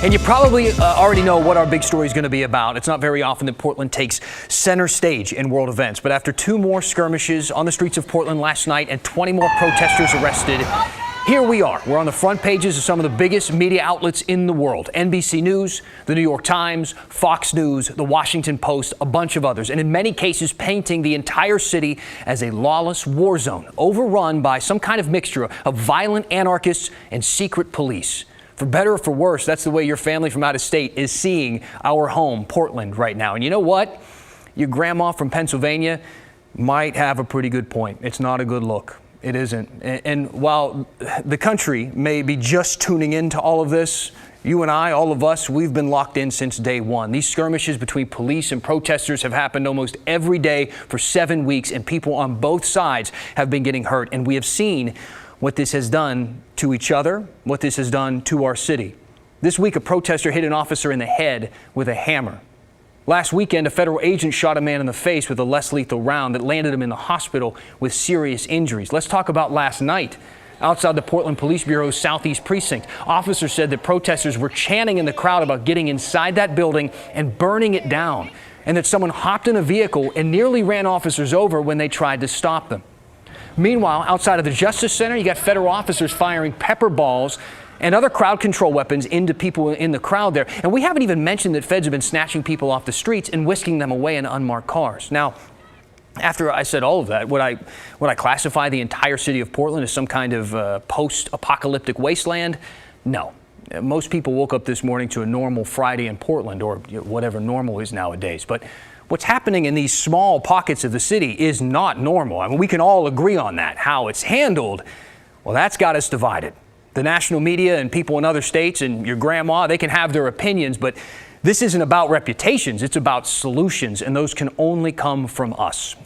And you probably already know what our big story is going to be about. It's not very often that Portland takes center stage in world events. But after 2 more skirmishes on the streets of Portland last night and 20 more protesters arrested, here we are. We're on the front pages of some of the biggest media outlets in the world. NBC News, the New York Times, Fox News, the Washington Post, a bunch of others. And in many cases, painting the entire city as a lawless war zone, overrun by some kind of mixture of violent anarchists and secret police. For better or for worse, that's the way your family from out of state is seeing our home, Portland, right now. And you know what? Your grandma from Pennsylvania might have a pretty good point. It's not a good look. It isn't. And while the country may be just tuning into all of this, you and I, all of us, we've been locked in since day one. These skirmishes between police and protesters have happened almost every day for 7 weeks, and people on both sides have been getting hurt. And we have seen what this has done to each other, what this has done to our city. This week, a protester hit an officer in the head with a hammer. Last weekend, a federal agent shot a man in the face with a less lethal round that landed him in the hospital with serious injuries. Let's talk about last night. Outside the Portland Police Bureau's Southeast Precinct, officers said that protesters were chanting in the crowd about getting inside that building and burning it down, and that someone hopped in a vehicle and nearly ran officers over when they tried to stop them. Meanwhile, outside of the Justice Center, you got federal officers firing pepper balls and other crowd control weapons into people in the crowd there. And we haven't even mentioned that feds have been snatching people off the streets and whisking them away in unmarked cars. Now, after I said all of that, would I classify the entire city of Portland as some kind of post-apocalyptic wasteland? No. Most people woke up this morning to a normal Friday in Portland, or whatever normal is nowadays. But what's happening in these small pockets of the city is not normal. I mean, we can all agree on that. How it's handled, well, that's got us divided. The national media and people in other states and your grandma, they can have their opinions, but this isn't about reputations. It's about solutions, and those can only come from us.